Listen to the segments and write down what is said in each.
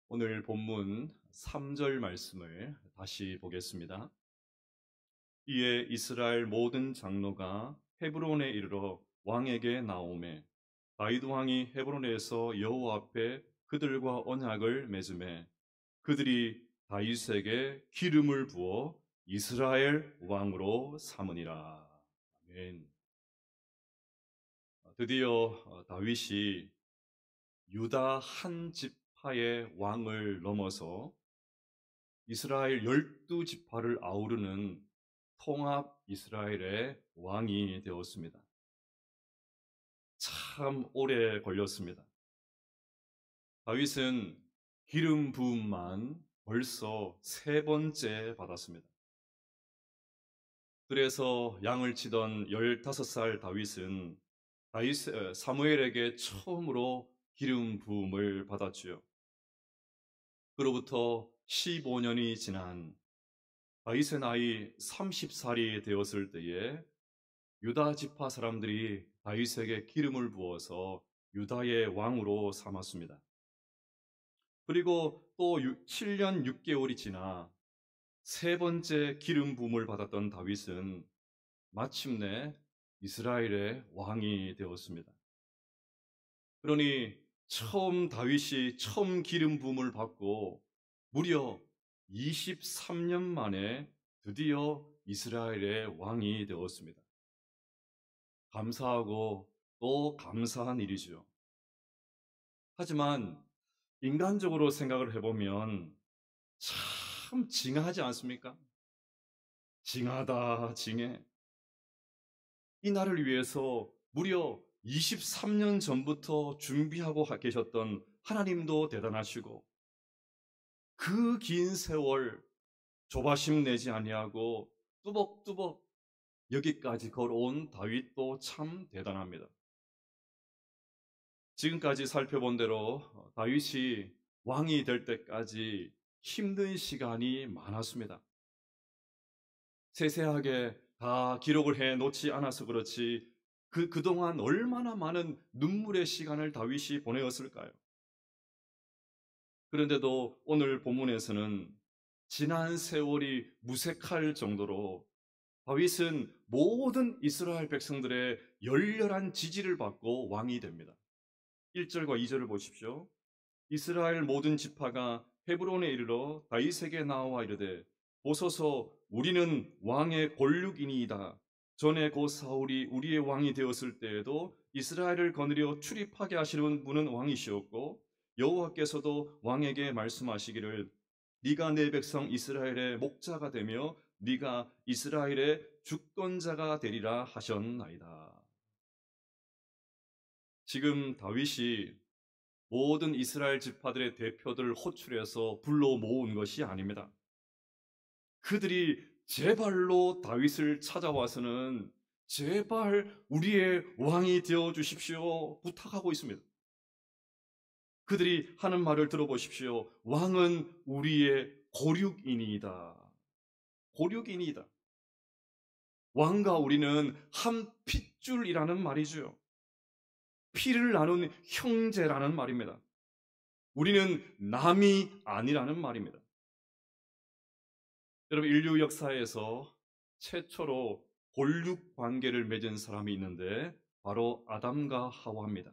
오늘 본문 3절 말씀을 다시 보겠습니다. 이에 이스라엘 모든 장로가 헤브론에 이르러 왕에게 나오매 다윗 왕이 헤브론에서 여호와 앞에 그들과 언약을 맺음에 그들이 다윗에게 기름을 부어 이스라엘 왕으로 삼으니라. 아멘. 드디어 다윗이 유다 한 지파의 왕을 넘어서 이스라엘 12지파를 아우르는 통합 이스라엘의 왕이 되었습니다. 참 오래 걸렸습니다. 다윗은 기름 부음만 벌써 3번째 받았습니다. 그래서 양을 치던 15살 다윗은 사무엘에게 처음으로 기름 부음을 받았지요. 그로부터 15년이 지난 다윗의 나이 30살이 되었을 때에 유다 지파 사람들이 다윗에게 기름을 부어서 유다의 왕으로 삼았습니다. 그리고 또 7년 6개월이 지나 3번째 기름 부음을 받았던 다윗은 마침내 이스라엘의 왕이 되었습니다. 그러니 다윗이 처음 기름 부음을 받고 무려 23년 만에 드디어 이스라엘의 왕이 되었습니다. 감사하고 또 감사한 일이죠. 하지만 인간적으로 생각을 해보면 참 징하지 않습니까? 징하다, 징해. 이 날을 위해서 무려 23년 전부터 준비하고 계셨던 하나님도 대단하시고 그 긴 세월 조바심 내지 아니하고 뚜벅뚜벅 여기까지 걸어온 다윗도 참 대단합니다. 지금까지 살펴본 대로 다윗이 왕이 될 때까지 힘든 시간이 많았습니다. 세세하게 다 기록을 해 놓지 않아서 그렇지 그동안 얼마나 많은 눈물의 시간을 다윗이 보내었을까요? 그런데도 오늘 본문에서는 지난 세월이 무색할 정도로 다윗은 모든 이스라엘 백성들의 열렬한 지지를 받고 왕이 됩니다. 1절과 2절을 보십시오. 이스라엘 모든 지파가 헤브론에 이르러 다윗에게 나와 이르되 보소서 우리는 왕의 권륙이니이다. 전에 고 사울이 우리의 왕이 되었을 때에도 이스라엘을 거느려 출입하게 하시는 분은 왕이시었고 여호와께서도 왕에게 말씀하시기를 네가 내 백성 이스라엘의 목자가 되며 네가 이스라엘의 주권자가 되리라 하셨나이다. 지금 다윗이 모든 이스라엘 지파들의 대표들을 호출해서 불러 모은 것이 아닙니다. 그들이 제 발로 다윗을 찾아와서는 제발 우리의 왕이 되어 주십시오 부탁하고 있습니다. 그들이 하는 말을 들어보십시오. 왕은 우리의 고륙이니이다. 고륙이니이다. 왕과 우리는 한 핏줄이라는 말이죠. 피를 나눈 형제라는 말입니다. 우리는 남이 아니라는 말입니다. 여러분, 인류 역사에서 최초로 골육 관계를 맺은 사람이 있는데 바로 아담과 하와입니다.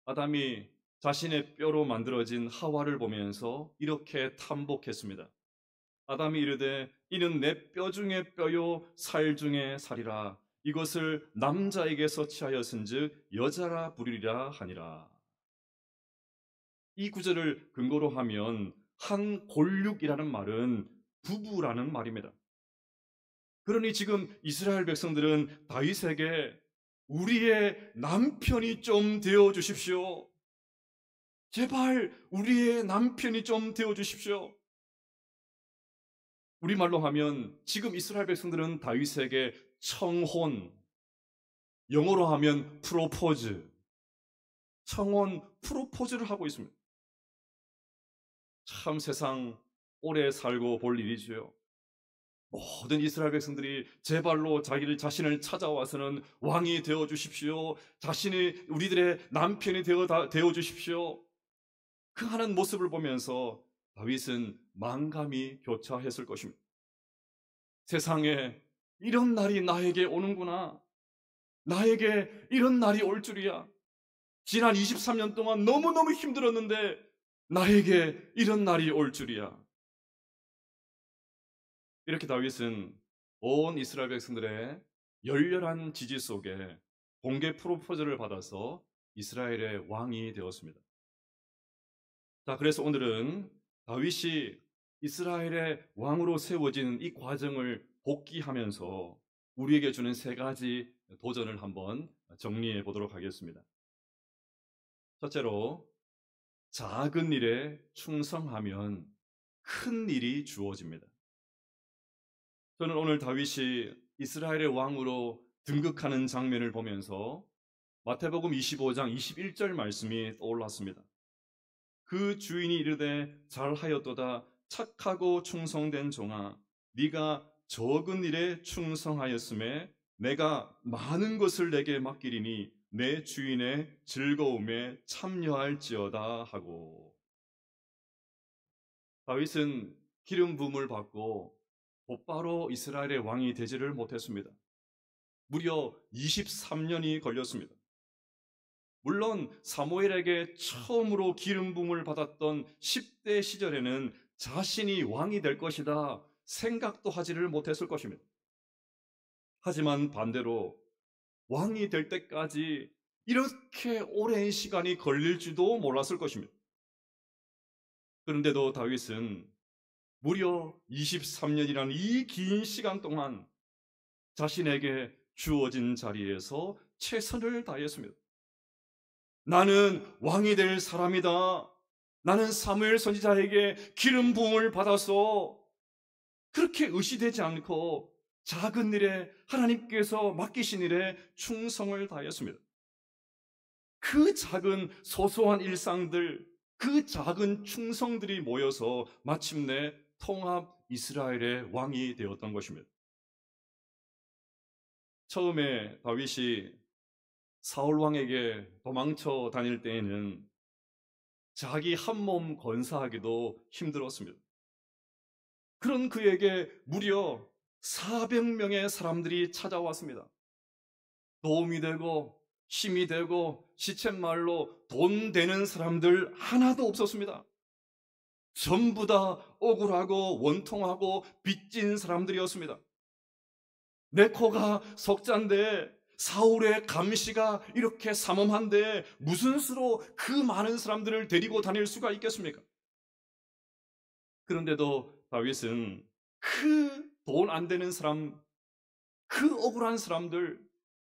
아담이 자신의 뼈로 만들어진 하와를 보면서 이렇게 탐복했습니다. 아담이 이르되 이는 내 뼈 중에 뼈요 살 중에 살이라 이것을 남자에게서 취하였은즉 여자라 부르리라 하니라. 이 구절을 근거로 하면 한 골육이라는 말은 부부라는 말입니다. 그러니 지금 이스라엘 백성들은 다윗에게 우리의 남편이 좀 되어 주십시오. 제발 우리의 남편이 좀 되어 주십시오. 우리말로 하면 지금 이스라엘 백성들은 다윗에게 청혼, 영어로 하면 프로포즈, 청혼 프로포즈를 하고 있습니다. 참 세상 오래 살고 볼 일이지요. 모든 이스라엘 백성들이 제 발로 자신을 찾아와서는 왕이 되어 주십시오. 자신이 우리들의 남편이 되어 주십시오. 그 하는 모습을 보면서 다윗은 만감이 교차했을 것입니다. 세상에 이런 날이 나에게 오는구나. 나에게 이런 날이 올 줄이야. 지난 23년 동안 너무너무 힘들었는데 나에게 이런 날이 올 줄이야. 이렇게 다윗은 온 이스라엘 백성들의 열렬한 지지 속에 공개 프로포즈를 받아서 이스라엘의 왕이 되었습니다. 자, 그래서 오늘은 다윗이 이스라엘의 왕으로 세워진 이 과정을 복기하면서 우리에게 주는 세 가지 도전을 한번 정리해 보도록 하겠습니다. 첫째로, 작은 일에 충성하면 큰 일이 주어집니다. 저는 오늘 다윗이 이스라엘의 왕으로 등극하는 장면을 보면서 마태복음 25장 21절 말씀이 떠올랐습니다. 그 주인이 이르되 잘하였도다 착하고 충성된 종아 네가 적은 일에 충성하였음에 내가 많은 것을 내게 맡기리니 내 주인의 즐거움에 참여할지어다 하고. 다윗은 기름 부음을 받고 곧바로 이스라엘의 왕이 되지를 못했습니다. 무려 23년이 걸렸습니다. 물론 사무엘에게 처음으로 기름 부음을 받았던 10대 시절에는 자신이 왕이 될 것이다 생각도 하지를 못했을 것입니다. 하지만 반대로 왕이 될 때까지 이렇게 오랜 시간이 걸릴지도 몰랐을 것입니다. 그런데도 다윗은 무려 23년이라는 이 긴 시간 동안 자신에게 주어진 자리에서 최선을 다했습니다. 나는 왕이 될 사람이다. 나는 사무엘 선지자에게 기름 부음을 받아서 그렇게 의시되지 않고 작은 일에 하나님께서 맡기신 일에 충성을 다했습니다. 그 작은 소소한 일상들, 그 작은 충성들이 모여서 마침내 통합 이스라엘의 왕이 되었던 것입니다. 처음에 다윗이 사울 왕에게 도망쳐 다닐 때에는 자기 한몸 건사하기도 힘들었습니다. 그런 그에게 무려 400명의 사람들이 찾아왔습니다. 도움이 되고 힘이 되고 시쳇말로 돈 되는 사람들 하나도 없었습니다. 전부 다 억울하고 원통하고 빚진 사람들이었습니다. 내 코가 석잔데 사울의 감시가 이렇게 삼엄한데 무슨 수로 그 많은 사람들을 데리고 다닐 수가 있겠습니까? 그런데도 다윗은 그 돈 안 되는 사람, 그 억울한 사람들,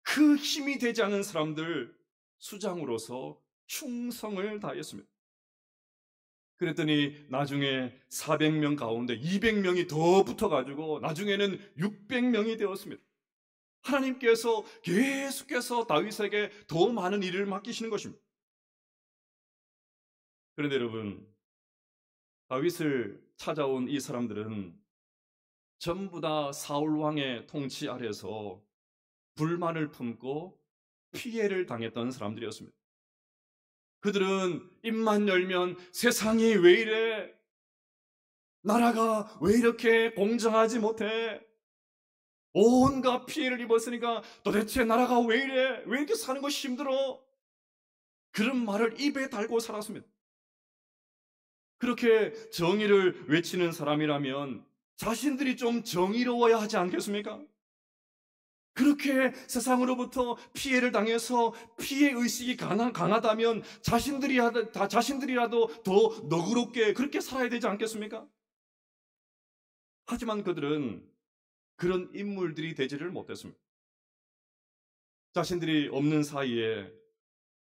그 힘이 되지 않은 사람들 수장으로서 충성을 다했습니다. 그랬더니 나중에 400명 가운데 200명이 더 붙어가지고 나중에는 600명이 되었습니다. 하나님께서 계속해서 다윗에게 더 많은 일을 맡기시는 것입니다. 그런데 여러분, 다윗을 찾아온 이 사람들은 전부 다 사울 왕의 통치 아래서 불만을 품고 피해를 당했던 사람들이었습니다. 그들은 입만 열면 세상이 왜 이래? 나라가 왜 이렇게 공정하지 못해? 온갖 피해를 입었으니까 도대체 나라가 왜 이래? 왜 이렇게 사는 것이 힘들어? 그런 말을 입에 달고 살았습니다. 그렇게 정의를 외치는 사람이라면 자신들이 좀 정의로워야 하지 않겠습니까? 그렇게 세상으로부터 피해를 당해서 피해 의식이 강하다면 자신들이라도 더 너그럽게 그렇게 살아야 되지 않겠습니까? 하지만 그들은 그런 인물들이 되지를 못했습니다. 자신들이 없는 사이에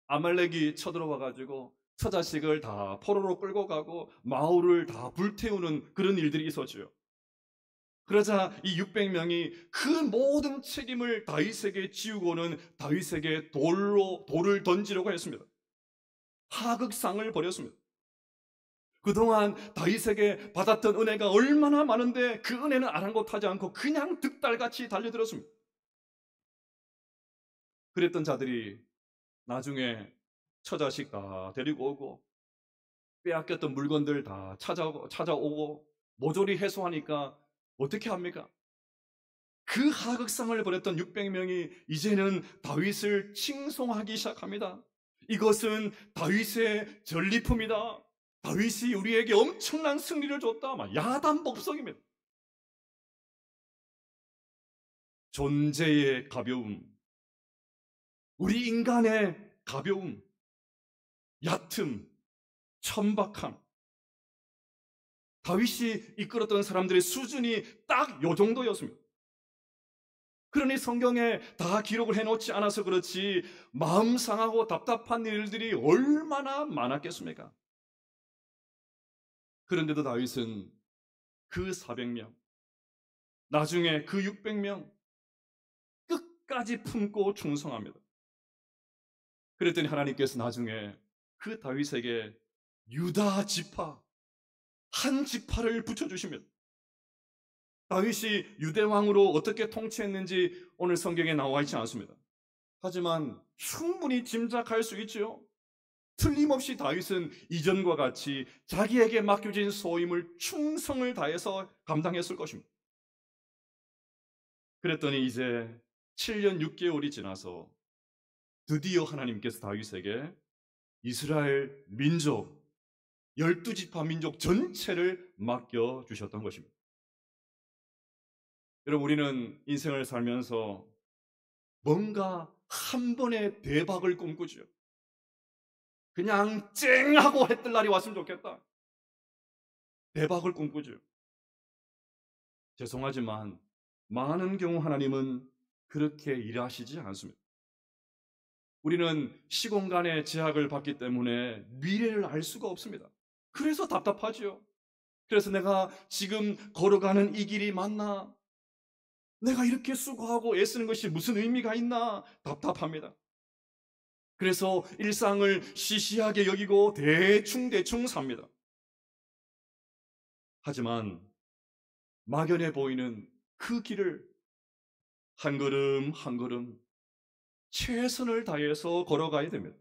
아말렉이 쳐들어와 가지고 처자식을 다 포로로 끌고 가고 마을을 다 불태우는 그런 일들이 있었죠. 그러자 이 600명이 그 모든 책임을 다윗에게 지우고는 다윗에게 돌을 던지려고 했습니다. 하극상을 벌였습니다. 그동안 다윗에게 받았던 은혜가 얼마나 많은데 그 은혜는 아랑곳하지 않고 그냥 득달같이 달려들었습니다. 그랬던 자들이 나중에 처자식 다 데리고 오고 빼앗겼던 물건들 다 찾아오고 모조리 해소하니까 어떻게 합니까? 그 하극상을 벌였던 600명이 이제는 다윗을 칭송하기 시작합니다. 이것은 다윗의 전리품이다. 다윗이 우리에게 엄청난 승리를 줬다. 막 야단법석입니다. 존재의 가벼움, 우리 인간의 가벼움, 얕음, 천박함. 다윗이 이끌었던 사람들의 수준이 딱 요 정도였습니다. 그러니 성경에 다 기록을 해놓지 않아서 그렇지 마음 상하고 답답한 일들이 얼마나 많았겠습니까? 그런데도 다윗은 그 400명, 나중에 그 600명 끝까지 품고 충성합니다. 그랬더니 하나님께서 나중에 그 다윗에게 유다 지파 한 지파를 붙여주십니다. 다윗이 유대왕으로 어떻게 통치했는지 오늘 성경에 나와 있지 않습니다. 하지만 충분히 짐작할 수 있지요. 틀림없이 다윗은 이전과 같이 자기에게 맡겨진 소임을 충성을 다해서 감당했을 것입니다. 그랬더니 이제 7년 6개월이 지나서 드디어 하나님께서 다윗에게 이스라엘 민족 12지파 민족 전체를 맡겨주셨던 것입니다. 여러분, 우리는 인생을 살면서 뭔가 한 번의 대박을 꿈꾸죠. 그냥 쨍하고 했던 날이 왔으면 좋겠다. 대박을 꿈꾸죠. 죄송하지만 많은 경우 하나님은 그렇게 일하시지 않습니다. 우리는 시공간의 제약을 받기 때문에 미래를 알 수가 없습니다. 그래서 답답하지요. 그래서 내가 지금 걸어가는 이 길이 맞나? 내가 이렇게 수고하고 애쓰는 것이 무슨 의미가 있나? 답답합니다. 그래서 일상을 시시하게 여기고 대충 삽니다. 하지만 막연해 보이는 그 길을 한 걸음 한 걸음 최선을 다해서 걸어가야 됩니다.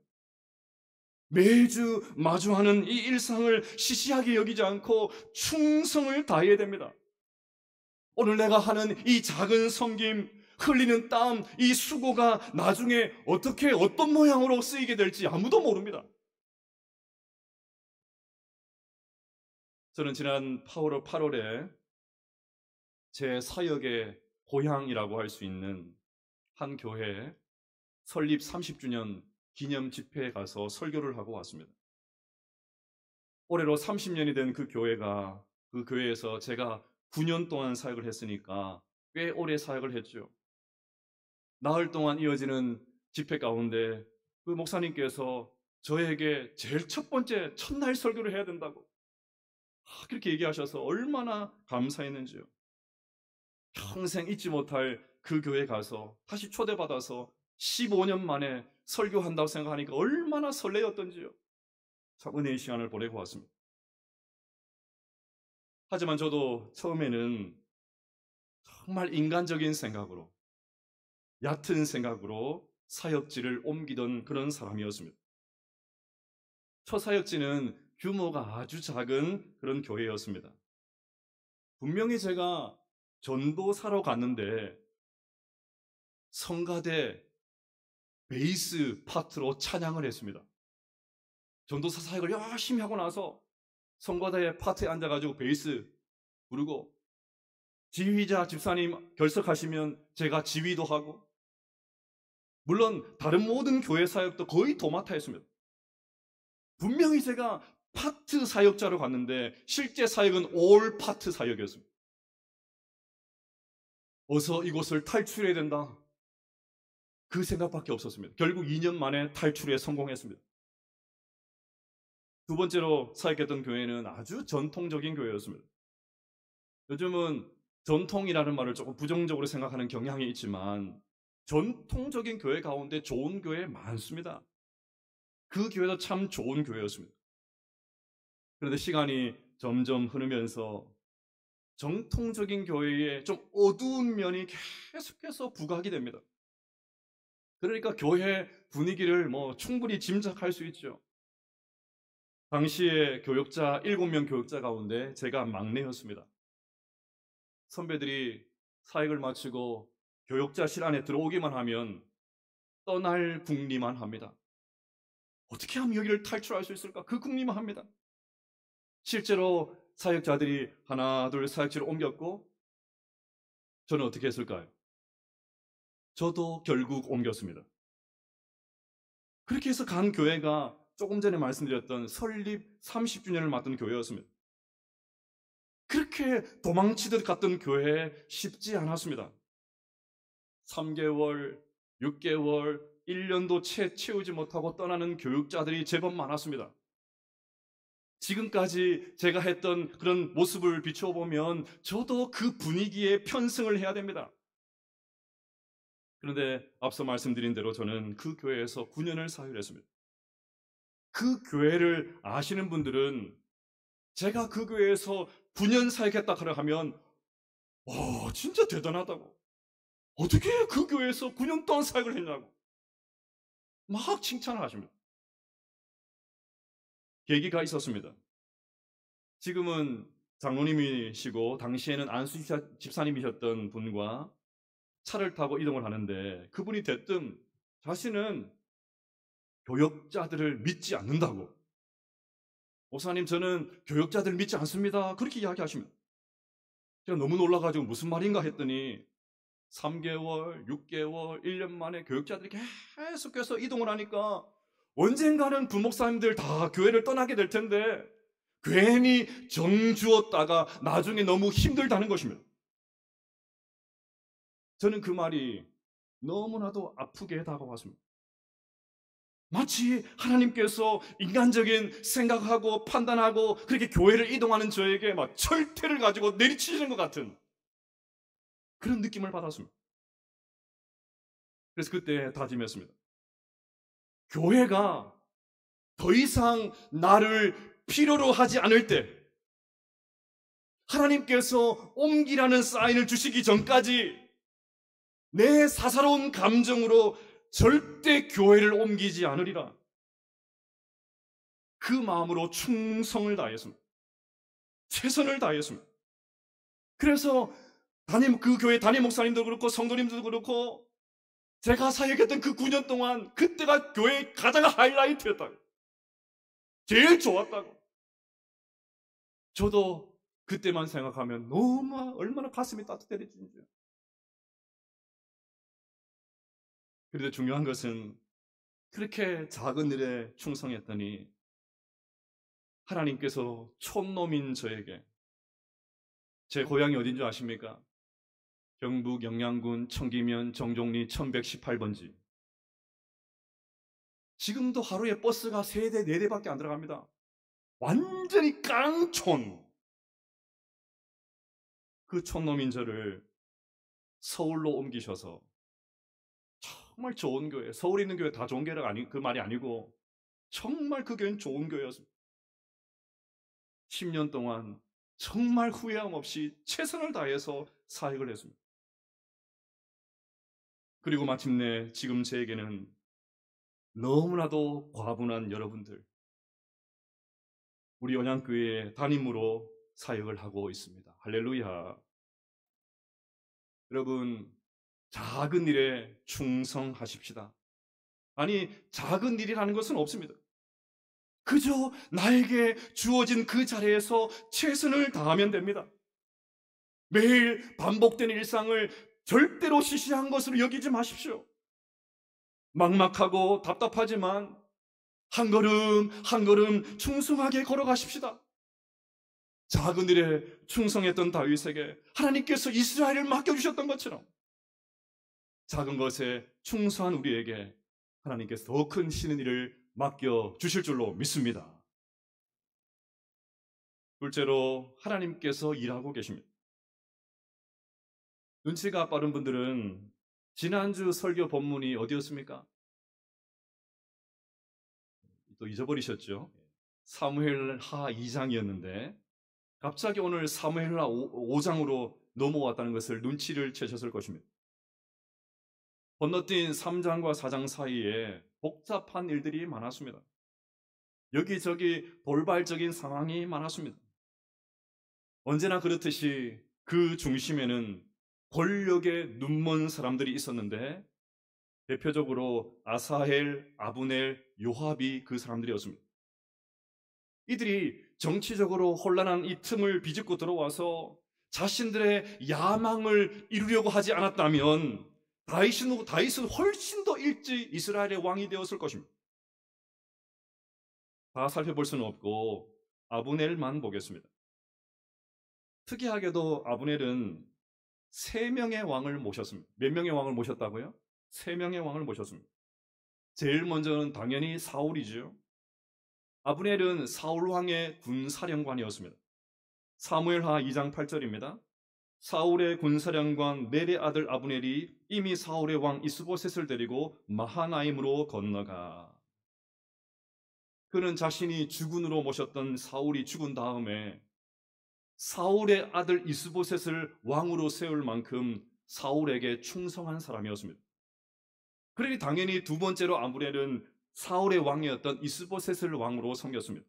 매주 마주하는 이 일상을 시시하게 여기지 않고 충성을 다해야 됩니다. 오늘 내가 하는 이 작은 섬김, 흘리는 땀, 이 수고가 나중에 어떻게 어떤 모양으로 쓰이게 될지 아무도 모릅니다. 저는 지난 8월에 제 사역의 고향이라고 할 수 있는 한 교회 설립 30주년 기념 집회에 가서 설교를 하고 왔습니다. 올해로 30년이 된 그 교회가, 그 교회에서 제가 9년 동안 사역을 했으니까 꽤 오래 사역을 했죠. 나흘 동안 이어지는 집회 가운데 그 목사님께서 저에게 제일 첫 번째 첫날 설교를 해야 된다고 그렇게 얘기하셔서 얼마나 감사했는지요. 평생 잊지 못할 그 교회 가서 다시 초대받아서 15년 만에 설교한다고 생각하니까 얼마나 설레었던지요. 참 은혜의 시간을 보내고 왔습니다. 하지만 저도 처음에는 정말 인간적인 생각으로, 얕은 생각으로 사역지를 옮기던 그런 사람이었습니다. 첫 사역지는 규모가 아주 작은 그런 교회였습니다. 분명히 제가 전도사로 갔는데 성가대 베이스 파트로 찬양을 했습니다. 전도사 사역을 열심히 하고 나서 성가대 파트에 앉아가지고 베이스 부르고 지휘자 집사님 결석하시면 제가 지휘도 하고 물론 다른 모든 교회 사역도 거의 도맡아 했습니다. 분명히 제가 파트 사역자로 갔는데 실제 사역은 올 파트 사역이었습니다. 어서 이곳을 탈출해야 된다. 그 생각밖에 없었습니다. 결국 2년 만에 탈출에 성공했습니다. 두 번째로 사역했던 교회는 아주 전통적인 교회였습니다. 요즘은 전통이라는 말을 조금 부정적으로 생각하는 경향이 있지만 전통적인 교회 가운데 좋은 교회 많습니다. 그 교회도 참 좋은 교회였습니다. 그런데 시간이 점점 흐르면서 정통적인 교회에 좀 어두운 면이 계속해서 부각이 됩니다. 그러니까 교회 분위기를 충분히 짐작할 수 있죠. 당시에 교역자 7명 교역자 가운데 제가 막내였습니다. 선배들이 사역을 마치고 교역자실 안에 들어오기만 하면 떠날 궁리만 합니다. 어떻게 하면 여기를 탈출할 수 있을까? 그 궁리만 합니다. 실제로 사역자들이 하나 둘 사역지를 옮겼고 저는 어떻게 했을까요? 저도 결국 옮겼습니다. 그렇게 해서 간 교회가 조금 전에 말씀드렸던 설립 30주년을 맞던 교회였습니다. 그렇게 도망치듯 갔던 교회 쉽지 않았습니다. 3개월, 6개월, 1년도 채 채우지 못하고 떠나는 교육자들이 제법 많았습니다. 지금까지 제가 했던 그런 모습을 비춰보면 저도 그 분위기에 편승을 해야 됩니다. 그런데 앞서 말씀드린 대로 저는 그 교회에서 9년을 사역을 했습니다. 그 교회를 아시는 분들은 제가 그 교회에서 9년 사역했다 하면 진짜 대단하다고. 어떻게 그 교회에서 9년 동안 사역을 했냐고 막 칭찬을 하십니다. 계기가 있었습니다. 지금은 장로님이시고 당시에는 안수 집사님이셨던 분과 차를 타고 이동을 하는데 그분이 대뜸 자신은 교역자들을 믿지 않는다고. 목사님, 저는 교역자들을 믿지 않습니다. 그렇게 이야기하십니다. 제가 너무 놀라가지고 무슨 말인가 했더니 3개월, 6개월, 1년 만에 교역자들이 계속해서 이동을 하니까 언젠가는 부목사님들 다 교회를 떠나게 될 텐데 괜히 정주었다가 나중에 너무 힘들다는 것입니다. 저는 그 말이 너무나도 아프게 다가왔습니다. 마치 하나님께서 인간적인 생각하고 판단하고 그렇게 교회를 이동하는 저에게 막 철퇴를 가지고 내리치시는 것 같은 그런 느낌을 받았습니다. 그래서 그때 다짐했습니다. 교회가 더 이상 나를 필요로 하지 않을 때 하나님께서 옮기라는 사인을 주시기 전까지 내 사사로운 감정으로 절대 교회를 옮기지 않으리라. 그 마음으로 충성을 다했습니다. 최선을 다했습니다. 그래서 그 교회 담임 목사님도 그렇고 성도님들도 그렇고 제가 사역했던 그 9년 동안 그때가 교회의 가장 하이라이트였다고. 제일 좋았다고. 저도 그때만 생각하면 얼마나 가슴이 따뜻해지는지요. 그런데 중요한 것은 그렇게 작은 일에 충성했더니 하나님께서 촌놈인 저에게, 제 고향이 어딘 줄 아십니까? 경북 영양군 청기면 정종리 1118번지. 지금도 하루에 버스가 3대, 4대밖에 안 들어갑니다. 완전히 깡촌. 그 촌놈인 저를 서울로 옮기셔서 정말 좋은 교회, 서울에 있는 교회 다 좋은 교회가 그 말이 아니고 정말 그 교회는 좋은 교회였습니다. 10년 동안 정말 후회함 없이 최선을 다해서 사역을 했습니다. 그리고 마침내 지금 제에게는 너무나도 과분한 여러분들, 우리 언양교회의 담임으로 사역을 하고 있습니다. 할렐루야. 여러분, 작은 일에 충성하십시다. 아니, 작은 일이라는 것은 없습니다. 그저 나에게 주어진 그 자리에서 최선을 다하면 됩니다. 매일 반복되는 일상을 절대로 시시한 것으로 여기지 마십시오. 막막하고 답답하지만 한 걸음 한 걸음 충성하게 걸어가십시다. 작은 일에 충성했던 다윗에게 하나님께서 이스라엘을 맡겨주셨던 것처럼 작은 것에 충성한 우리에게 하나님께서 더 큰 신의 일을 맡겨주실 줄로 믿습니다. 둘째로 하나님께서 일하고 계십니다. 눈치가 빠른 분들은 지난주 설교 본문이 어디였습니까? 또 잊어버리셨죠? 사무엘하 2장이었는데 갑자기 오늘 사무엘하 5장으로 넘어왔다는 것을 눈치를 채셨을 것입니다. 건너뛴 3장과 4장 사이에 복잡한 일들이 많았습니다. 여기저기 돌발적인 상황이 많았습니다. 언제나 그렇듯이 그 중심에는 권력에 눈먼 사람들이 있었는데 대표적으로 아사헬, 아브넬, 요압이 그 사람들이었습니다. 이들이 정치적으로 혼란한 이 틈을 비집고 들어와서 자신들의 야망을 이루려고 하지 않았다면 다윗은 훨씬 더 일찍 이스라엘의 왕이 되었을 것입니다. 다 살펴볼 수는 없고 아브넬만 보겠습니다. 특이하게도 아브넬은 3명의 왕을 모셨습니다. 몇 명의 왕을 모셨다고요? 3명의 왕을 모셨습니다. 제일 먼저는 당연히 사울이죠. 아브넬은 사울왕의 군사령관이었습니다. 사무엘하 2장 8절입니다. 사울의 군사령관 넬의 아들 아브넬이 이미 사울의 왕 이스보셋을 데리고 마하나임으로 건너가. 그는 자신이 주군으로 모셨던 사울이 죽은 다음에 사울의 아들 이스보셋을 왕으로 세울 만큼 사울에게 충성한 사람이었습니다. 그러니 당연히 두 번째로 아브넬은 사울의 왕이었던 이스보셋을 왕으로 섬겼습니다.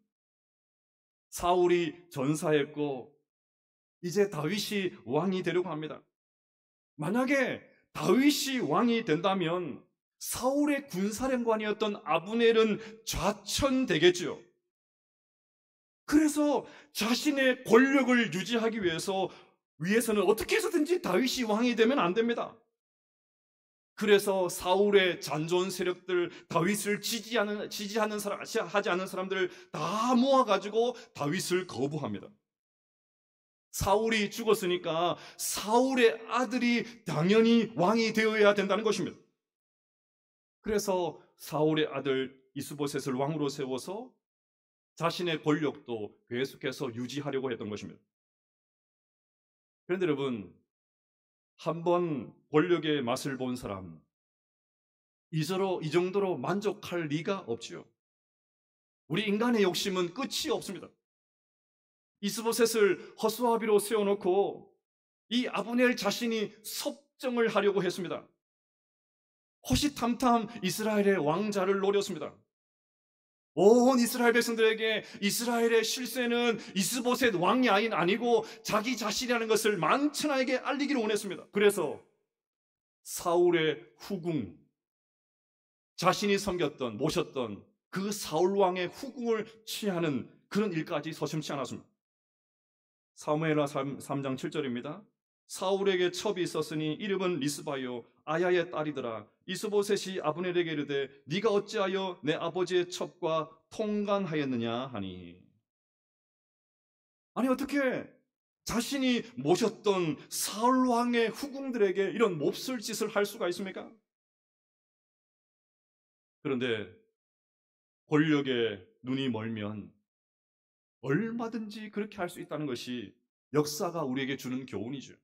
사울이 전사했고 이제 다윗이 왕이 되려고 합니다. 만약에 다윗이 왕이 된다면 사울의 군사령관이었던 아브넬은 좌천되겠죠. 그래서 자신의 권력을 유지하기 위해서는 어떻게 해서든지 다윗이 왕이 되면 안 됩니다. 그래서 사울의 잔존 세력들, 다윗을 하지 않는 사람들 다 모아가지고 다윗을 거부합니다. 사울이 죽었으니까 사울의 아들이 당연히 왕이 되어야 된다는 것입니다. 그래서 사울의 아들 이스보셋을 왕으로 세워서 자신의 권력도 계속해서 유지하려고 했던 것입니다. 그런데 여러분, 한번 권력의 맛을 본 사람, 이 정도로 만족할 리가 없지요. 우리 인간의 욕심은 끝이 없습니다. 이스보셋을 허수아비로 세워놓고 이 아브넬 자신이 섭정을 하려고 했습니다. 호시탐탐 이스라엘의 왕자를 노렸습니다. 온 이스라엘 백성들에게 이스라엘의 실세는 이스보셋 왕이 아니고 자기 자신이라는 것을 만천하에게 알리기를 원했습니다. 그래서 사울의 후궁, 자신이 모셨던 그 사울 왕의 후궁을 취하는 그런 일까지 서슴지 않았습니다. 사무엘하 3장 7절입니다. 사울에게 첩이 있었으니 이름은 리스바요 아야의 딸이더라. 이스보셋이 아브넬에게 이르되 네가 어찌하여 내 아버지의 첩과 통간하였느냐 하니. 아니 어떻게 자신이 모셨던 사울 왕의 후궁들에게 이런 몹쓸 짓을 할 수가 있습니까? 그런데 권력에 눈이 멀면 얼마든지 그렇게 할 수 있다는 것이 역사가 우리에게 주는 교훈이죠.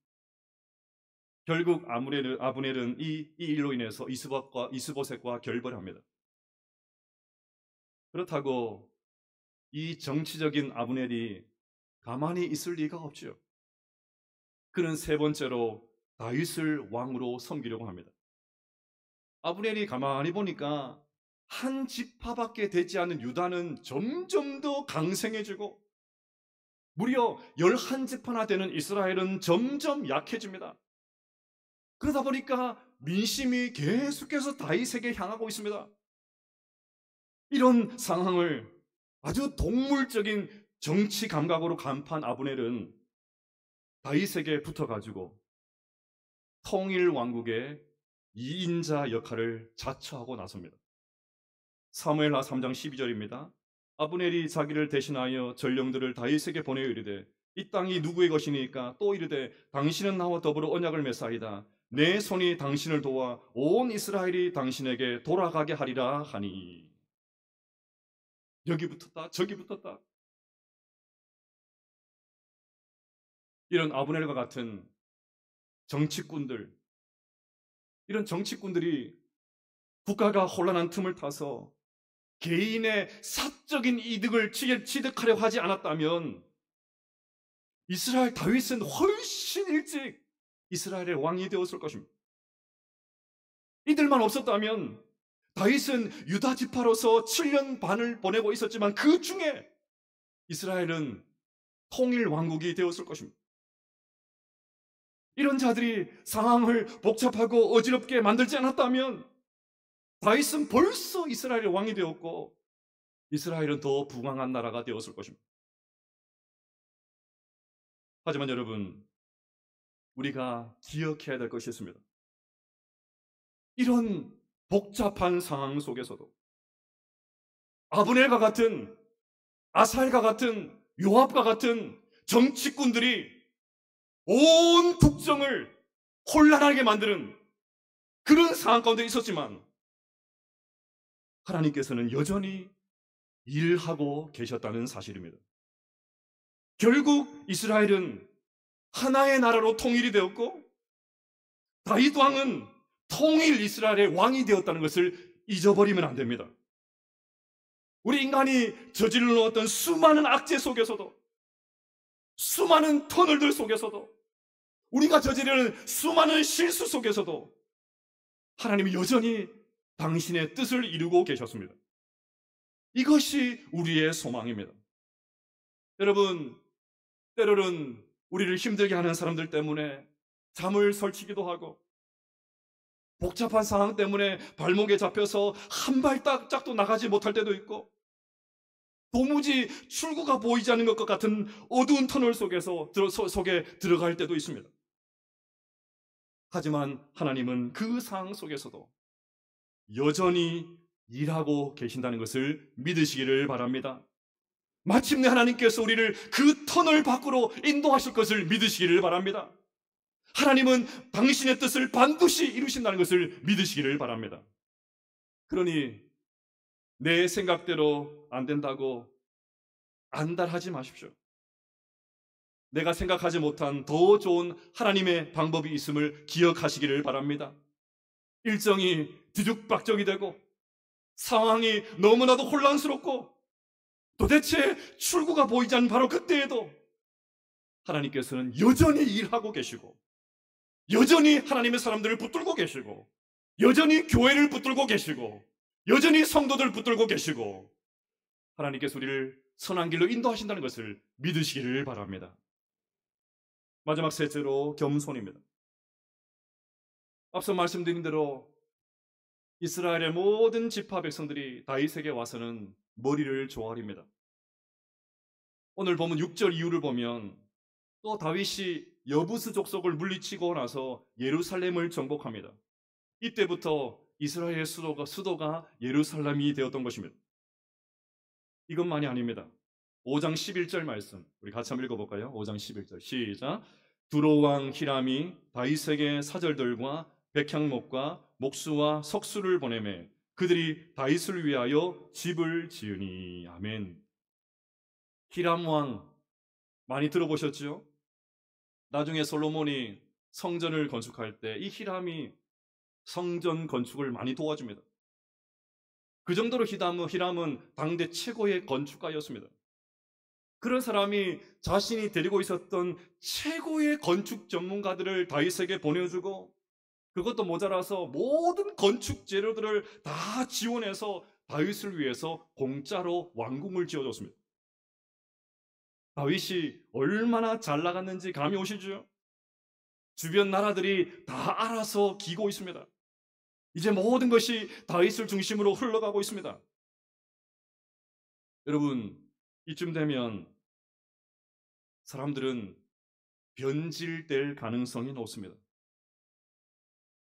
결국 아브넬은 이 일로 인해서 이스보셋과 결별합니다. 그렇다고 이 정치적인 아브넬이 가만히 있을 리가 없죠. 그는 세 번째로 다윗을 왕으로 섬기려고 합니다. 아브넬이 가만히 보니까 한 지파밖에 되지 않은 유다는 점점 더 강盛해지고 무려 11지파나 되는 이스라엘은 점점 약해집니다. 그러다 보니까 민심이 계속해서 다윗에게 향하고 있습니다. 이런 상황을 아주 동물적인 정치 감각으로 간파한 아브넬은 다윗에게 붙어가지고 통일 왕국의 2인자 역할을 자처하고 나섭니다. 사무엘하 3장 12절입니다. 아브넬이 자기를 대신하여 전령들을 다윗에게 보내어 이르되 이 땅이 누구의 것이니까 또 이르되 당신은 나와 더불어 언약을 맺사이다. 내 손이 당신을 도와 온 이스라엘이 당신에게 돌아가게 하리라 하니. 여기 붙었다 저기 붙었다. 이런 아브넬과 같은 정치꾼들, 이런 정치꾼들이 국가가 혼란한 틈을 타서 개인의 사적인 이득을 취득하려 하지 않았다면 이스라엘 다윗은 훨씬 일찍 이스라엘의 왕이 되었을 것입니다. 이들만 없었다면 다윗은 유다 지파로서 7년 반을 보내고 있었지만 그 중에 이스라엘은 통일 왕국이 되었을 것입니다. 이런 자들이 상황을 복잡하고 어지럽게 만들지 않았다면 다윗은 벌써 이스라엘의 왕이 되었고 이스라엘은 더 부강한 나라가 되었을 것입니다. 하지만 여러분, 우리가 기억해야 될 것이 있습니다. 이런 복잡한 상황 속에서도 아브넬과 같은, 아살과 같은, 요압과 같은 정치꾼들이 온 국정을 혼란하게 만드는 그런 상황 가운데 있었지만 하나님께서는 여전히 일하고 계셨다는 사실입니다. 결국 이스라엘은 하나의 나라로 통일이 되었고 다윗 왕은 통일 이스라엘의 왕이 되었다는 것을 잊어버리면 안 됩니다. 우리 인간이 저질러 놓았던 수많은 악재 속에서도, 수많은 터널들 속에서도, 우리가 저지르는 수많은 실수 속에서도 하나님이 여전히 당신의 뜻을 이루고 계셨습니다. 이것이 우리의 소망입니다. 여러분, 때로는 우리를 힘들게 하는 사람들 때문에 잠을 설치기도 하고 복잡한 상황 때문에 발목에 잡혀서 한 발짝도 나가지 못할 때도 있고 도무지 출구가 보이지 않는 것 같은 어두운 터널 속에 들어갈 때도 있습니다. 하지만 하나님은 그 상황 속에서도 여전히 일하고 계신다는 것을 믿으시기를 바랍니다. 마침내 하나님께서 우리를 그 터널 밖으로 인도하실 것을 믿으시기를 바랍니다. 하나님은 당신의 뜻을 반드시 이루신다는 것을 믿으시기를 바랍니다. 그러니 내 생각대로 안 된다고 안달하지 마십시오. 내가 생각하지 못한 더 좋은 하나님의 방법이 있음을 기억하시기를 바랍니다. 일정이 뒤죽박죽이 되고 상황이 너무나도 혼란스럽고 도대체 출구가 보이지 않는 바로 그때에도 하나님께서는 여전히 일하고 계시고 여전히 하나님의 사람들을 붙들고 계시고 여전히 교회를 붙들고 계시고 여전히 성도들을 붙들고 계시고 하나님께서 우리를 선한 길로 인도하신다는 것을 믿으시기를 바랍니다. 마지막 셋째로 겸손입니다. 앞서 말씀드린 대로 이스라엘의 모든 지파 백성들이 다윗에게 와서는 머리를 조아립니다. 오늘 보면 6절 이후를 보면 또 다윗이 여부스 족속을 물리치고 나서 예루살렘을 정복합니다. 이때부터 이스라엘의 수도가 예루살렘이 되었던 것입니다. 이것만이 아닙니다. 5장 11절 말씀 우리 같이 한번 읽어볼까요? 5장 11절 시작. 두로왕 히람이 다윗에게 사절들과 백향목과 목수와 석수를 보내매 그들이 다윗을 위하여 집을 지으니. 아멘. 히람 왕 많이 들어보셨죠? 나중에 솔로몬이 성전을 건축할 때 이 히람이 성전 건축을 많이 도와줍니다. 그 정도로 히람은 당대 최고의 건축가였습니다. 그런 사람이 자신이 데리고 있었던 최고의 건축 전문가들을 다윗에게 보내주고 그것도 모자라서 모든 건축 재료들을 다 지원해서 다윗을 위해서 공짜로 왕궁을 지어줬습니다. 다윗이 얼마나 잘 나갔는지 감이 오시죠? 주변 나라들이 다 알아서 기고 있습니다. 이제 모든 것이 다윗을 중심으로 흘러가고 있습니다. 여러분, 이쯤 되면 사람들은 변질될 가능성이 높습니다.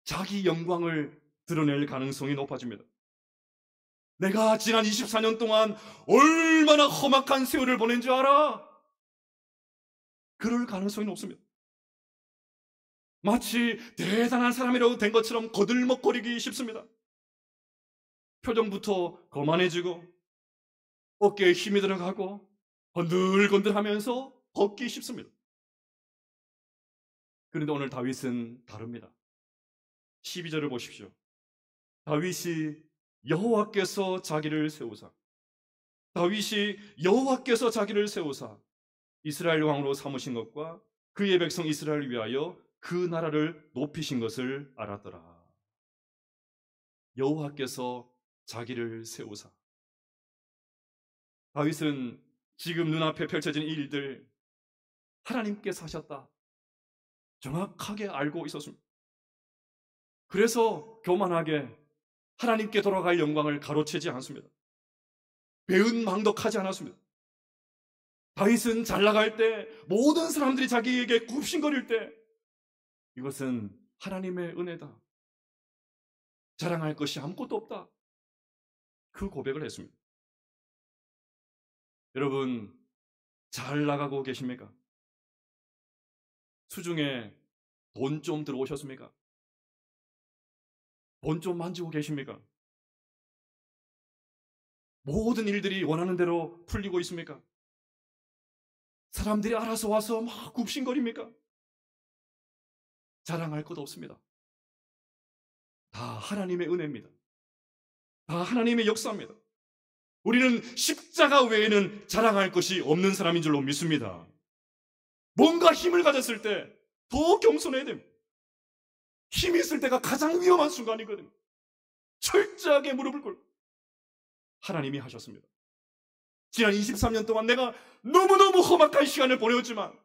자기 영광을 드러낼 가능성이 높아집니다. 내가 지난 24년 동안 얼마나 험악한 세월을 보낸 줄 알아? 그럴 가능성이 높습니다. 마치 대단한 사람이라고 된 것처럼 거들먹거리기 쉽습니다. 표정부터 거만해지고 어깨에 힘이 들어가고 건들건들하면서 걷기 쉽습니다. 그런데 오늘 다윗은 다릅니다. 12절을 보십시오. 다윗이 여호와께서 자기를 세우사 이스라엘 왕으로 삼으신 것과 그의 백성 이스라엘을 위하여 그 나라를 높이신 것을 알았더라. 여호와께서 자기를 세우사. 다윗은 지금 눈앞에 펼쳐진 이 일들 하나님께서 하셨다 정확하게 알고 있었습니다. 그래서 교만하게 하나님께 돌아갈 영광을 가로채지 않았습니다. 배은망덕하지 않았습니다. 다윗은 잘 나갈 때, 모든 사람들이 자기에게 굽신거릴 때 이것은 하나님의 은혜다, 자랑할 것이 아무것도 없다, 그 고백을 했습니다. 여러분, 잘 나가고 계십니까? 수중에 돈 좀 들어오셨습니까? 돈 좀 만지고 계십니까? 모든 일들이 원하는 대로 풀리고 있습니까? 사람들이 알아서 와서 막 굽신거립니까? 자랑할 것 없습니다. 다 하나님의 은혜입니다. 다 하나님의 역사입니다. 우리는 십자가 외에는 자랑할 것이 없는 사람인 줄로 믿습니다. 뭔가 힘을 가졌을 때 더 겸손해야 됩니다. 힘이 있을 때가 가장 위험한 순간이거든요. 철저하게 무릎을 꿇고 하나님이 하셨습니다. 지난 23년 동안 내가 너무너무 험악한 시간을 보내었지만,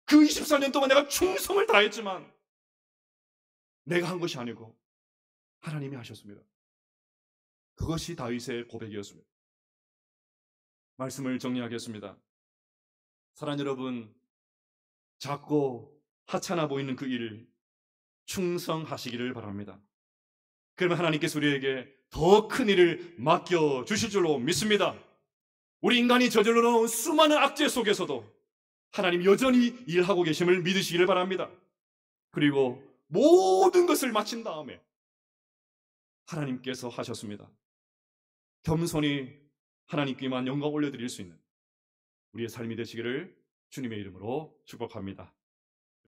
그 24년 동안 내가 충성을 다했지만 내가 한 것이 아니고 하나님이 하셨습니다. 그것이 다윗의 고백이었습니다. 말씀을 정리하겠습니다. 사랑 여러분, 작고 하찮아 보이는 그 일을 충성하시기를 바랍니다. 그러면 하나님께서 우리에게 더 큰 일을 맡겨주실 줄로 믿습니다. 우리 인간이 저질러 놓은 수많은 악재 속에서도 하나님 여전히 일하고 계심을 믿으시기를 바랍니다. 그리고 모든 것을 마친 다음에 하나님께서 하셨습니다. 겸손히 하나님께만 영광 올려드릴 수 있는 우리의 삶이 되시기를 주님의 이름으로 축복합니다.